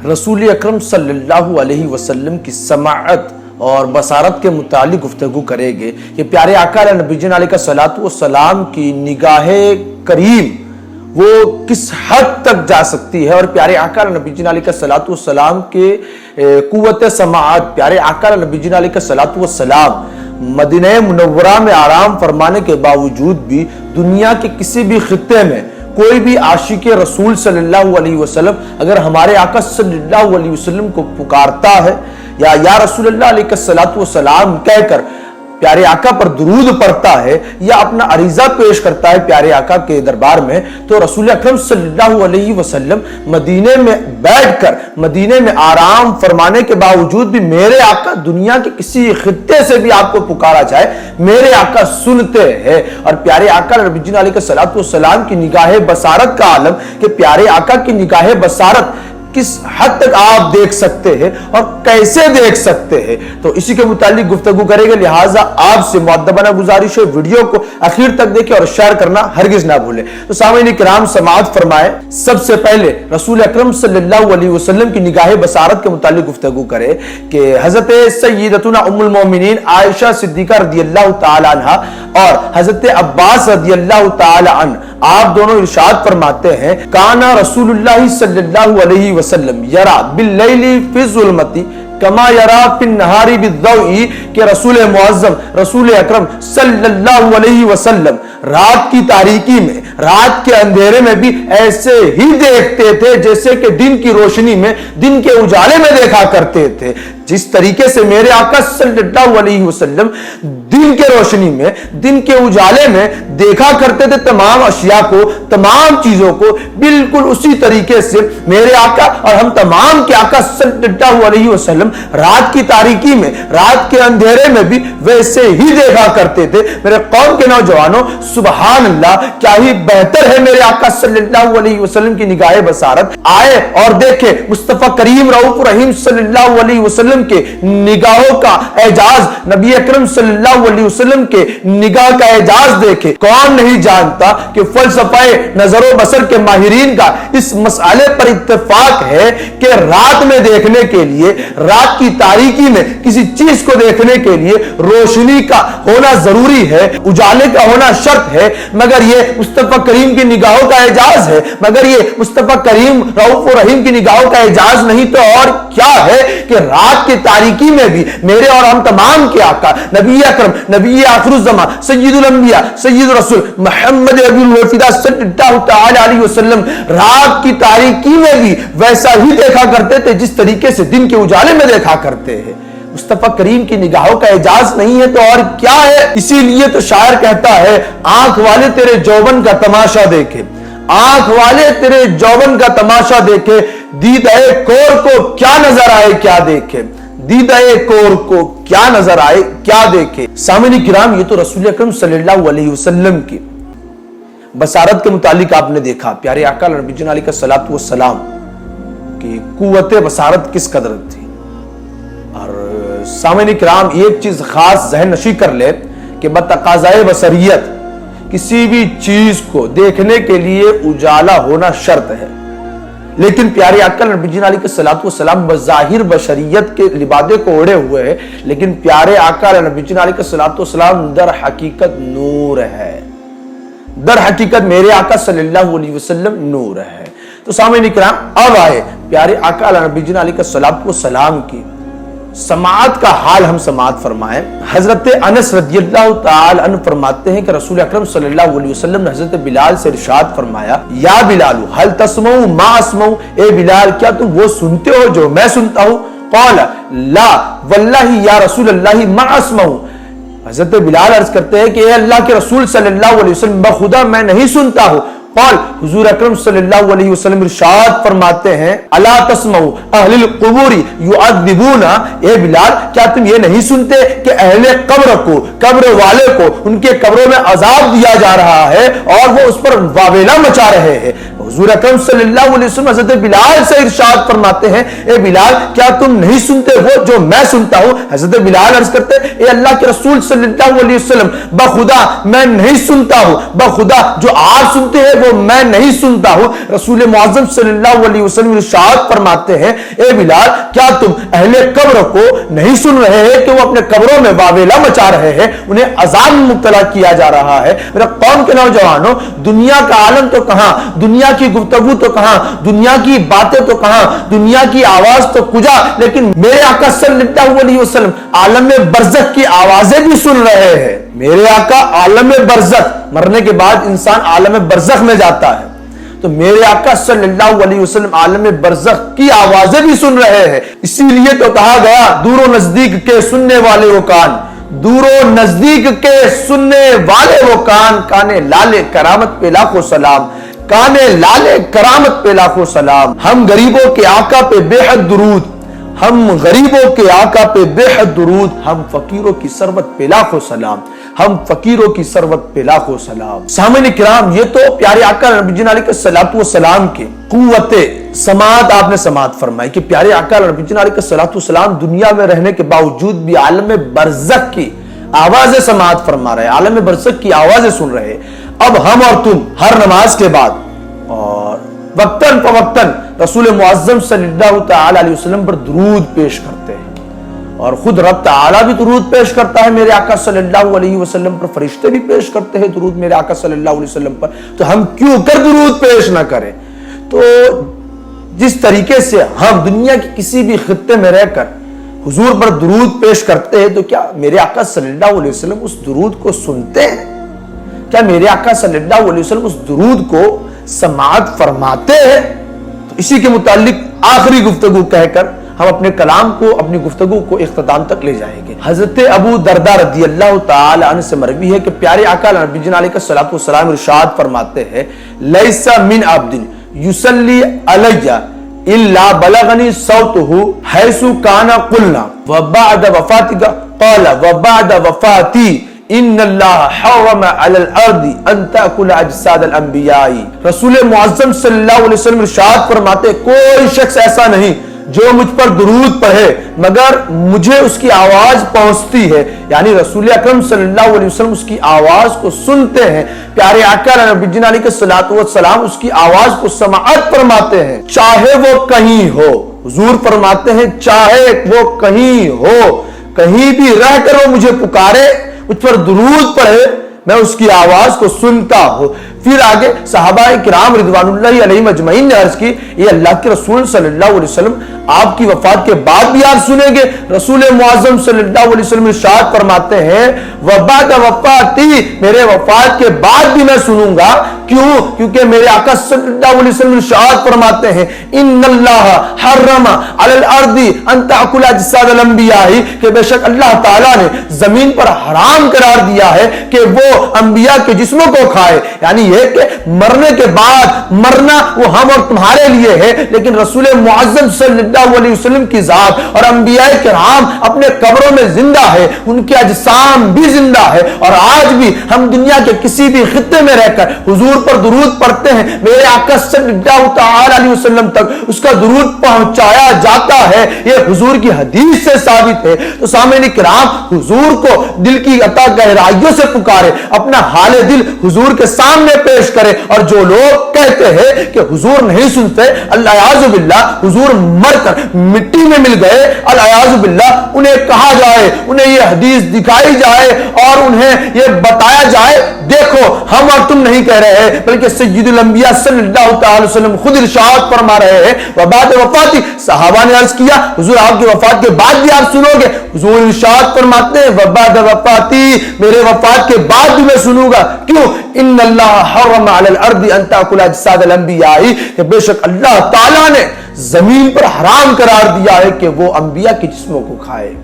رسول اکرم صلی اللہ علیہ وسلم کی سماعت اور بصارت کے متعلق گفتگو کریں گے کہ پیارے آقا علیہ نبی جن علیہ الصلوۃ والسلام کی نگاہ کریم وہ کس حد تک جا سکتی ہے، اور پیارے آقا علیہ نبی جن علیہ الصلوۃ والسلام کے قوت سماعت، پیارے آقا علیہ نبی جن علیہ الصلوۃ والسلام مدینہ منورہ میں آرام فرمانے کے باوجود بھی دنیا کے کسی بھی خطے میں کوئی بھی عاشق رسول صلی اللہ علیہ وسلم اگر ہمارے آقا صلی اللہ علیہ وسلم کو پکارتا ہے یا رسول اللہ علیہ الصلوۃ والسلام کہہ کر پیارے آقا پر درود پڑھتا ہے یا اپنا عریضہ پیش کرتا ہے پیارے آقا کے دربار میں، تو رسول اکرم صلی اللہ علیہ وسلم مدینے میں بیٹھ کر مدینے میں آرام فرمانے کے باوجود بھی میرے آقا دنیا کے کسی خطے سے بھی آپ کو پکارا جائے میرے آقا سنتے ہیں۔ اور پیارے آقا نبی جن علیہ الصلوۃ والسلام کی نگاہ بصارت کا عالم کہ پیارے آقا کی نگاہ بصارت کس حد تک آپ دیکھ سکتے ہیں اور کیسے دیکھ سکتے ہیں، تو اسی کے متعلق گفتگو کریں گے۔ لہٰذا آپ سے مؤدبانہ گزارش ہے ویڈیو کو اخیر تک دیکھیں اور شیئر کرنا ہرگز نہ بھولیں۔ تو سامعین کرام سماعت فرمائیں، سب سے پہلے رسول اکرم صلی اللہ علیہ وسلم کی نگاہ بصارت کے متعلق گفتگو کریں کہ حضرت سیدتنا ام المومنین عائشہ صدیقہ رضی اللہ تعالی عنہ اور حضرت عباس رضی اللہ تعالی عنہ آپ دونوں ارشاد فرماتے ہیں کانا رسول اللہ صلی اللہ علیہ وسلم یرا باللیل فی الظلمۃ کما یرا فی النہار بالضوء، کہ رسول معظم رسول اکرم صلی اللہ علیہ وسلم رات کی تاریکی میں رات کے اندھیرے میں بھی ایسے ہی دیکھتے تھے جیسے کہ دن کی روشنی میں دن کے اجالے میں دیکھا کرتے تھے۔ جس طریقے سے میرے آقا صلی اللہ علیہ وسلم دن کے روشنی میں دن کے اجالے میں دیکھا کرتے تھے تمام اشیاء کو، تمام چیزوں کو، بالکل اسی طریقے سے میرے آقا اور ہم تمام کے آقا صلی اللہ علیہ وسلم رات کی تاریکی میں رات کے اندھیرے میں بھی ویسے ہی دیکھا کرتے تھے۔ میرے قوم کے نوجوانوں سبحان اللہ، کیا ہی بہتر ہے میرے آقا صلی اللہ علیہ وسلم کی نگاہ بصارت۔ آئے اور دیکھیں مصطفیٰ کریم رؤوف رحیم صلی اللہ علیہ وسلم کے نگاہوں کا اعجاز، نبی اکرم صلی اللہ علیہ وسلم کے نگاہ کا اعجاز دیکھے۔ کون نہیں جانتا کہ فلسفہ نظر و بصر کے ماہرین کا اس مسئلے پر اتفاق ہے کہ رات میں دیکھنے کے لیے، رات کی تاریکی میں کسی چیز کو دیکھنے کے لیے روشنی کا ہونا ضروری ہے، اجالے کا ہونا شرط ہے، مگر یہ مصطفیٰ کریم کی نگاہوں کا اعجاز ہے، مگر یہ مصطفیٰ کریم رؤوف رحیم کی نگاہوں کا اعجاز نہیں تو اور کیا ہے کہ رات کی تاریکی میں بھی میرے اور ہم تمام کے آقا نبی اکرم نبی آخر الزمان سید الانبیاء سید رسول محمد ابی الوفدا صلی اللہ تعالی علیہ وسلم رات کی تاریکی میں بھی ویسا ہی دیکھا کرتے تھے جس طریقے سے دن کے اجالے میں دیکھا کرتے ہیں۔ مصطفیٰ کریم کی نگاہوں کا اعجاز نہیں ہے تو اور کیا ہے؟ اسی لیے تو شاعر کہتا ہے آنکھ والے تیرے جوبن کا تماشا دیکھے، آنکھ والے تیرے جوبن کا تماشا دیکھے، دیدہ کور کو کیا نظر آئے کیا دیکھے، دیدہ کور کو کیا نظر آئے کیا دیکھے۔ سامعین کرام، یہ تو رسول اکرم صلی اللہ علیہ وسلم کی بصارت کے متعلق آپ نے دیکھا، پیارے آقا نبی جن علیہ الصلوۃ والسلام کی قوت بصارت کس قدر تھی۔ اور سامعین کرام، ایک چیز خاص ذہن نشی کر لے کہ بتقاضائے بصریت کسی بھی چیز کو دیکھنے کے لیے اجالا ہونا شرط ہے، لیکن پیارے آقا نبی جن علیہ الصلوۃ والسلام بظاہر بشریت کے لبادے کو اوڑے ہوئے ہیں، لیکن پیارے آقا نبی جن علیہ الصلوۃ والسلام در حقیقت نور ہے، در حقیقت میرے آقا صلی اللہ علیہ وسلم نور ہے۔ تو سامعین کرام، اب آئے پیارے آقا نبی جن علیہ الصلوۃ والسلام کی سماعت کا حال ہم سماعت فرمائیں۔ حضرت انس رضی اللہ تعالی عنہ فرماتے ہیں کہ رسول اکرم صلی اللہ علیہ وسلم نے حضرت بلال سے ارشاد فرمایا یا بلال هل تسمع ما اسمع، اے بلال کیا تم وہ سنتے ہو جو میں سنتا ہوں؟ قال لا واللہ یا رسول اللہ ما اسمع، حضرت بلال عرض کرتے ہیں کہ اے اللہ کے رسول صلی اللہ علیہ وسلم بخدا میں نہیں سنتا ہوں۔ قال حضور اکرم صلی اللہ علیہ وسلم ارشاد فرماتے ہیں الا تسمعوا اہل القبور یعذبون، اے بلال کیا تم یہ نہیں سنتے کہ اہل قبر کو، قبر والے کو ان کے قبروں میں عذاب دیا جا رہا ہے اور وہ اس پر واویلا مچا رہے ہیں۔ حضور اکرم صلی اللہ علیہ وسلم حضرت بلال سے ارشاد فرماتے ہیں اے بلال کیا تم نہیں سنتے وہ جو میں سنتا ہوں؟ حضرت بلال عرض کرتے ہیں اے اللہ کے رسول صلی اللہ علیہ وسلم بخدا میں نہیں سنتا ہوں، بخدا جو آپ سنتے ہیں وہ میں نہیں سنتا ہوں۔ رسول معظم صلی اللہ علیہ وسلم ارشاد فرماتے ہیں اے بلال کیا تم اہل قبر کو نہیں سن رہے ہیں کہ وہ اپنے قبروں میں واویلا مچا رہے ہیں، انہیں عذاب میں مبتلا کیا جا رہا ہے۔ میرے قوم کے نوجوانوں، دنیا کا عالم تو کہاں، دنیا کی گفتگو تو کہاں، دنیا کی باتیں تو کہاں، دنیا کی آواز تو کجا، لیکن میرے آقا صلی اللہ علیہ وسلم عالم برزخ کی آوازیں بھی سن رہے ہیں۔ میرے آقا عالم برزخ، مرنے کے بعد انسان عالم برزخ میں جاتا ہے، تو میرے آقا صلی اللہ علیہ وسلم عالم برزخ کی آوازیں بھی سن رہے ہیں۔ اسی لیے تو کہا گیا دور و نزدیک کے سننے والے وہ کان، دور و نزدیک کے سننے والے وہ کان، کانے لالے کرامت پہ لاکھوں سلام، کانے لالے کرامت پہ لاکھوں سلام۔ ہم غریبوں کے آقا پہ بے حد درود، ہم غریبوں کے آقا پہ بے حد درود، ہم فقیروں کی ثروت پہ لاکھوں سلام، ہم فقیروں کی ثروت پہ لاکھوں سلام۔ سامعین کرام، یہ تو پیارے آقا نبی جی علیہ الصلوۃ والسلام کے قوت سماعت آپ نے سماعت فرمائی کہ پیارے آقا نبی جی علیہ الصلوۃ والسلام دنیا میں رہنے کے باوجود بھی عالم برزخ کی آوازیں سماعت فرما رہے، عالم برزخ کی آوازیں سن رہے۔ اب ہم اور تم ہر نماز کے بعد اور وقتاً فوقتاً رسول معظم صلی اللہ تعالی علیہ وسلم پر درود پیش کرتے ہیں، اور خود رب تعالی بھی درود پیش کرتا ہے میرے آقا صلی اللہ علیہ وسلم پر، فرشتے بھی پیش کرتے ہیں درود میرے آقا صلی اللہ علیہ وسلم پر، تو ہم کیوں کر درود پیش نہ کریں؟ تو جس طریقے سے ہم دنیا کی کسی بھی خطے میں رہ کر حضور پر درود پیش کرتے ہیں، تو کیا میرے آقا صلی اللہ علیہ وسلم اس درود کو سنتے ہیں؟ کیا میرے آقا صلی اللہ علیہ وسلم اس درود کو سماعت فرماتے ہیں؟ تو اسی کے متعلق آخری گفتگو کہہ کر ہم اپنے کلام کو، اپنی گفتگو کو اختتام تک لے جائیں گے۔ حضرت ابو درداء رضی اللہ تعالی عنہ سے مروی ہے کہ پیارے آقا نبی جی علیہ الصلوۃ والسلام ارشاد فرماتے ہیں لیس من عبد یصلی علی الا بلغنی صوته حیث کان قلنا وبعد وفاتک قال وبعد وفاتی ان اللہ حرم علی الارض ان تاکل اجساد الانبیاء۔ رسول معظم صلی اللہ علیہ وسلم ارشاد فرماتے کوئی شخص ایسا نہیں جو مجھ پر درود پڑھے مگر مجھے اس کی آواز پہنچتی ہے، یعنی رسول اکرم صلی اللہ علیہ وسلم اس کی آواز کو سنتے ہیں، پیارے آقا نبی جی علیہ الصلوۃ والسلام اس کی آواز کو سماعت فرماتے ہیں، چاہے وہ کہیں ہو۔ حضور فرماتے ہیں چاہے وہ کہیں ہو، کہیں بھی رہ کر وہ مجھے پکارے، مجھ پر درود پڑھے، میں اس کی آواز کو سنتا ہوں۔ پھر آگے صحابہ کرام رضوان اللہ علیہم اجمعین نے عرض کی یہ اللہ کے رسول صلی اللہ علیہ وسلم آپ کی وفات کے بعد بھی آپ سنیں گے؟ رسول معظم صلی اللہ علیہ وسلم ارشاد فرماتے ہیں وبعد وفاتی، میرے وفات کے بعد بھی میں سنوں گا۔ کیوں؟ کیونکہ میرے آقا صلی اللہ علیہ وسلم ارشاد فرماتے ہیں ان اللہ حرم علی الارض ان تاکل اجساد الانبیاء، کہ بے شک اللہ تعالیٰ نے زمین پر حرام قرار دیا ہے کہ وہ انبیاء کے جسموں کو کھائے، یعنی یہ کہ مرنے کے بعد مرنا وہ ہم اور تمہارے لیے ہے، لیکن رسول معظم صلی اللہ علیہ وسلم کی ذات اور انبیاء کرام اپنے قبروں میں زندہ ہے، ان کے اجسام بھی زندہ ہے، اور آج بھی ہم دنیا کے کسی بھی خطے میں رہ کر حضور پر درود پڑھتے ہیں، میرے آقا صلی اللہ تعالی علیہ وسلم تک اس کا درود پہنچایا جاتا ہے، یہ حضور کی حدیث سے ثابت ہے۔ تو سامعین کرام، حضور کو دل کی عطا گہرائیوں سے پکارے، اپنا حال دل حضور کے سامنے پیش کرے، اور جو لوگ کہتے ہیں کہ حضور نہیں سنتے، العیاذ باللہ حضور مر کر مٹی میں مل گئے، العیاذ باللہ انہیں کہا جائے، انہیں یہ حدیث دکھائی جائے اور انہیں یہ بتایا جائے دیکھو ہم اور تم نہیں کہہ رہے ہیں بلکہ سید الانبیاء صلی اللہ تعالی وسلم خود ارشاد فرما رہے ہیں وبعد وفاتی۔ صحابہ نے عرض کیا حضور آپ کی وفات کے بعد بھی آپ سنو گے؟ حضور ارشاد فرماتے ہیں وبعد وفاتی، میرے وفات کے بعد بھی میں سنوں گا۔ کیوں؟ ان اللہ حرم علی الارض ان تاکل اجساد الانبیاء، کہ بے شک اللہ تعالیٰ نے زمین پر حرام قرار دیا ہے کہ وہ انبیاء کے جسموں کو کھائے۔